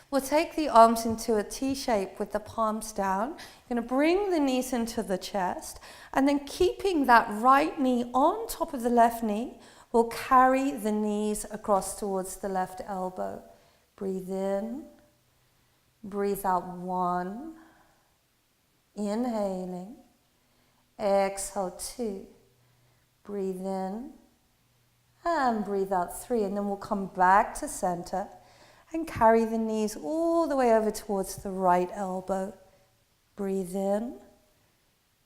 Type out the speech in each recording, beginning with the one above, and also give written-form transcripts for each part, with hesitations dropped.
We'll take the arms into a T shape with the palms down. You're going to bring the knees into the chest, and then keeping that right knee on top of the left knee, we'll carry the knees across towards the left elbow. Breathe in, breathe out 1, inhaling, exhale 2, breathe in, and breathe out 3, and then we'll come back to center and carry the knees all the way over towards the right elbow. Breathe in,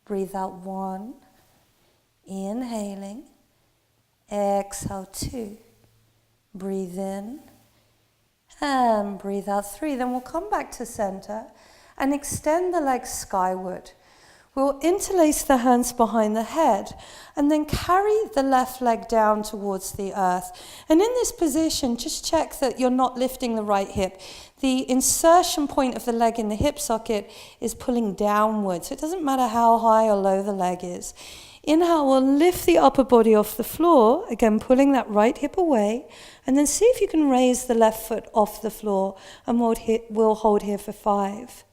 breathe out 1, inhaling, exhale 2, breathe in, and breathe out 3. Then we'll come back to center and extend the legs skyward. We'll interlace the hands behind the head and then carry the left leg down towards the earth. And in this position, just check that you're not lifting the right hip. The insertion point of the leg in the hip socket is pulling downwards. So it doesn't matter how high or low the leg is. Inhale, we'll lift the upper body off the floor, again pulling that right hip away, and then see if you can raise the left foot off the floor, and we'll hold here for 5.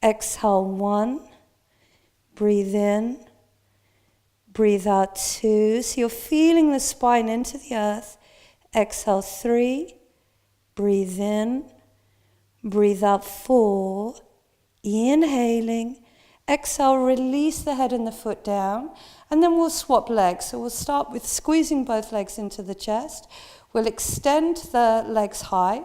Exhale 1. Breathe in, breathe out 2. So you're feeling the spine into the earth. Exhale 3, breathe in, breathe out 4, inhaling. Exhale, release the head and the foot down, and then we'll swap legs. So we'll start with squeezing both legs into the chest. We'll extend the legs high,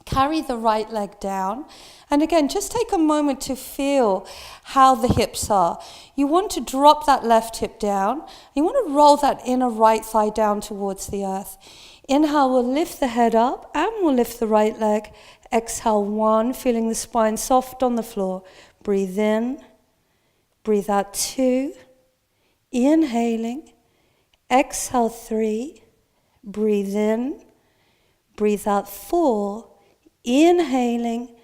carry the right leg down, and again, just take a moment to feel how the hips are. You want to drop that left hip down. You want to roll that inner right thigh down towards the earth. Inhale, we'll lift the head up, and we'll lift the right leg. Exhale 1, feeling the spine soft on the floor. Breathe in, breathe out 2, inhaling. Exhale 3, breathe in, breathe out 4, inhaling.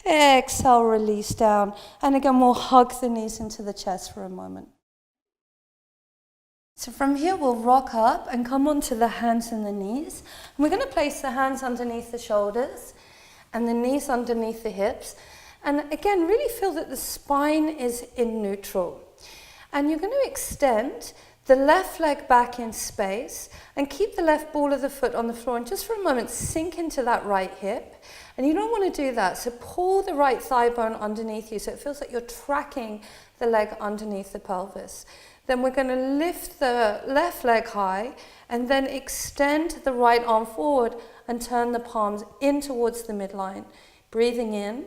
Exhale, release down. And again, we'll hug the knees into the chest for a moment. So from here, we'll rock up and come onto the hands and the knees. And we're going to place the hands underneath the shoulders and the knees underneath the hips. And again, really feel that the spine is in neutral. And you're going to extend the left leg back in space and keep the left ball of the foot on the floor, and just for a moment sink into that right hip. And you don't want to do that, so pull the right thigh bone underneath you so it feels like you're tracking the leg underneath the pelvis. Then we're going to lift the left leg high and then extend the right arm forward and turn the palms in towards the midline. Breathing in.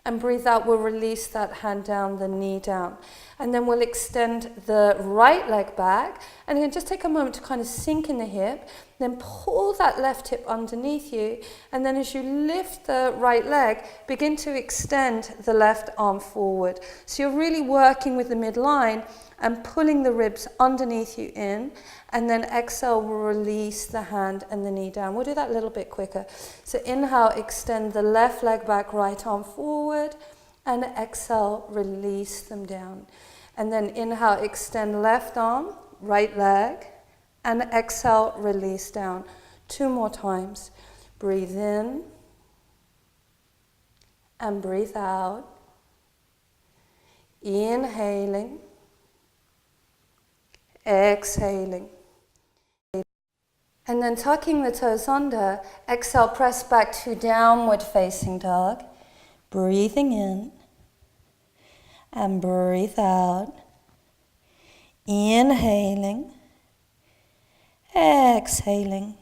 And breathe out, we'll release that hand down, the knee down. And then we'll extend the right leg back. And again, just take a moment to kind of sink in the hip. Then pull that left hip underneath you. And then as you lift the right leg, begin to extend the left arm forward. So you're really working with the midline and pulling the ribs underneath you in. And then exhale, we'll release the hand and the knee down. We'll do that a little bit quicker. So inhale, extend the left leg back, right arm forward. And exhale, release them down. And then inhale, extend left arm, right leg. And exhale, release down. 2 more times. Breathe in. And breathe out. Inhaling. Exhaling. And then tucking the toes under, exhale, press back to downward facing dog. Breathing in and breathe out. Inhaling, exhaling.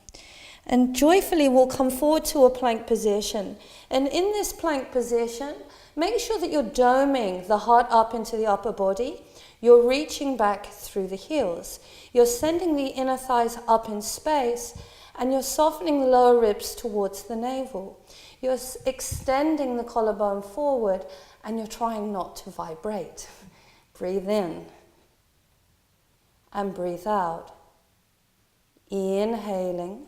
And joyfully we'll come forward to a plank position. And in this plank position, make sure that you're doming the heart up into the upper body. You're reaching back through the heels. You're sending the inner thighs up in space, and you're softening the lower ribs towards the navel. You're extending the collarbone forward, and you're trying not to vibrate. Breathe in and breathe out. Inhaling,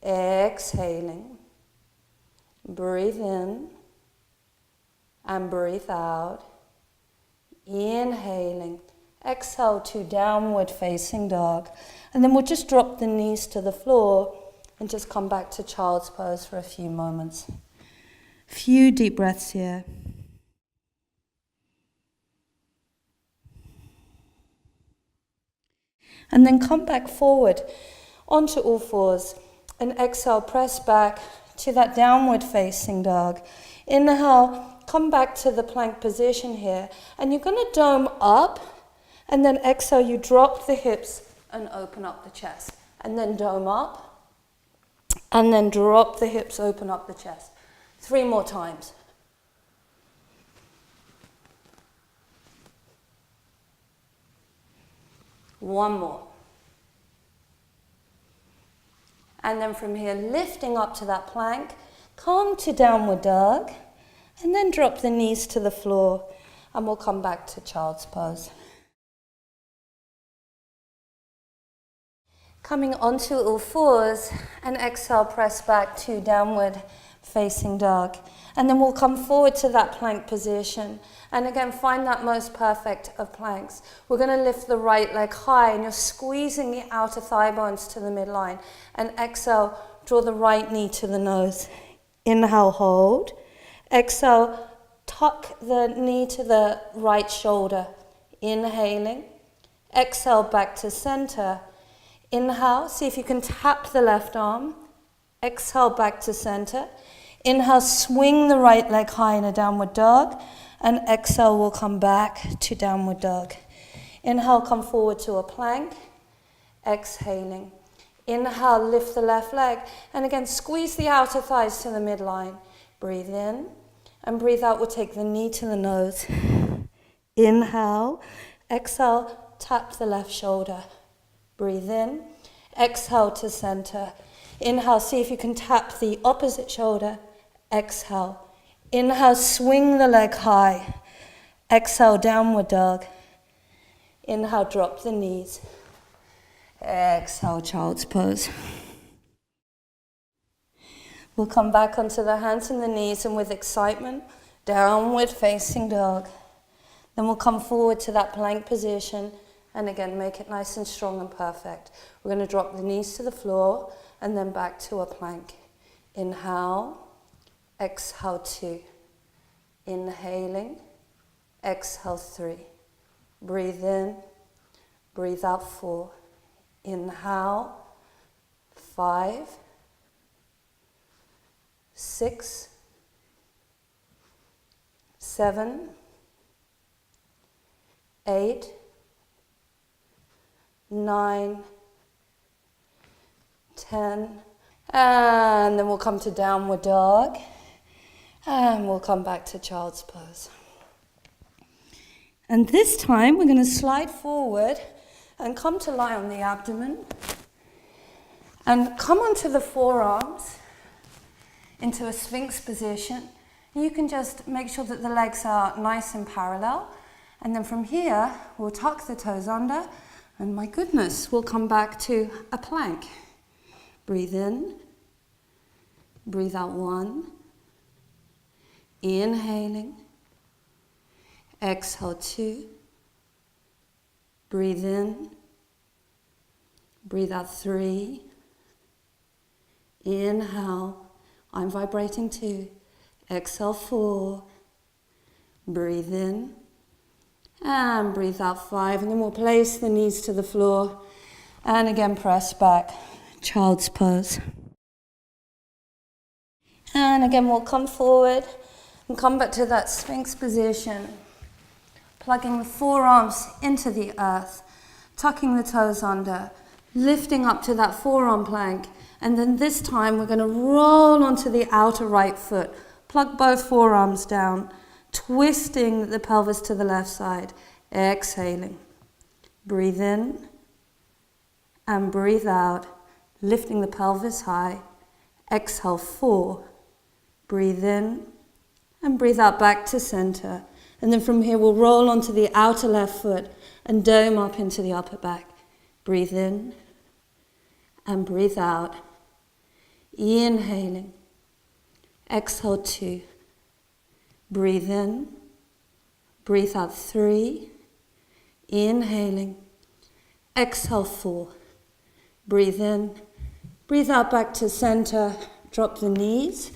exhaling. Breathe in and breathe out. Inhaling, exhale to downward facing dog. And then we'll just drop the knees to the floor and just come back to child's pose for a few moments. Few deep breaths here. And then come back forward onto all fours and exhale, press back to that downward facing dog. Inhale, come back to the plank position here, and you're going to dome up, and then exhale, you drop the hips and open up the chest, and then dome up, and then drop the hips, open up the chest. 3 more times. One more. And then from here, lifting up to that plank, come to downward dog, and then drop the knees to the floor, and we'll come back to child's pose. Coming onto all fours, and exhale, press back to downward facing dog. And then we'll come forward to that plank position. And again, find that most perfect of planks. We're going to lift the right leg high, and you're squeezing the outer thigh bones to the midline. And exhale, draw the right knee to the nose. Inhale, hold. Exhale, tuck the knee to the right shoulder. Inhaling. Exhale, back to center. Inhale, see if you can tap the left arm. Exhale, back to center. Inhale, swing the right leg high in a downward dog. And exhale, we'll come back to downward dog. Inhale, come forward to a plank. Exhaling. Inhale, lift the left leg. And again, squeeze the outer thighs to the midline. Breathe in. And breathe out, we'll take the knee to the nose. Inhale. Exhale, tap the left shoulder. Breathe in. Exhale to center. Inhale, see if you can tap the opposite shoulder. Exhale. Inhale, swing the leg high. Exhale, downward dog. Inhale, drop the knees. Exhale, child's pose. We'll come back onto the hands and the knees, and with excitement, downward facing dog. Then we'll come forward to that plank position, and again, make it nice and strong and perfect. We're going to drop the knees to the floor, and then back to a plank. Inhale. Exhale, 2. Inhaling. Exhale, 3. Breathe in. Breathe out, 4. Inhale. 5. 6. 7. 8. 9. 10. And then we'll come to downward dog. And we'll come back to child's pose. And this time we're going to slide forward and come to lie on the abdomen. And come onto the forearms into a sphinx position. You can just make sure that the legs are nice and parallel. And then from here, we'll tuck the toes under. And my goodness, we'll come back to a plank. Breathe in. Breathe out, 1. Inhaling. Exhale, 2. Breathe in. Breathe out, 3. Inhale. I'm vibrating 2. Exhale, 4. Breathe in. And breathe out, 5. And then we'll place the knees to the floor. And again, press back. Child's pose. And again, we'll come forward and come back to that sphinx position. Plugging the forearms into the earth. Tucking the toes under. Lifting up to that forearm plank. And then this time, we're going to roll onto the outer right foot. Plug both forearms down. Twisting the pelvis to the left side. Exhaling. Breathe in. And breathe out. Lifting the pelvis high. Exhale, 4. Breathe in. And breathe out back to center. And then from here, we'll roll onto the outer left foot and dome up into the upper back. Breathe in. And breathe out. Inhaling. Exhale, 2. Breathe in. Breathe out, 3. Inhaling. Exhale, 4. Breathe in. Breathe out back to center, drop the knees.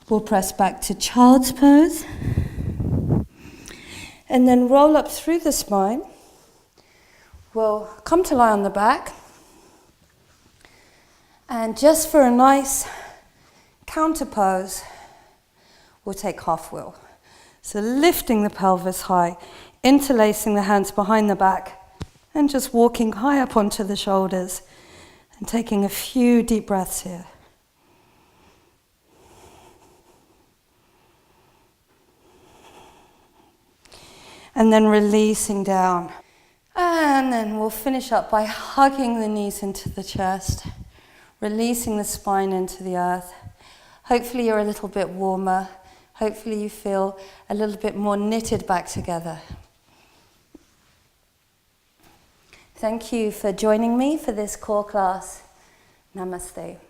We'll press back to child's pose. And then roll up through the spine. We'll come to lie on the back. And just for a nice counter pose, we'll take half wheel. So lifting the pelvis high, interlacing the hands behind the back, and just walking high up onto the shoulders, and taking a few deep breaths here. And then releasing down. And then we'll finish up by hugging the knees into the chest, releasing the spine into the earth. Hopefully you're a little bit warmer. Hopefully you feel a little bit more knitted back together. Thank you for joining me for this core class. Namaste.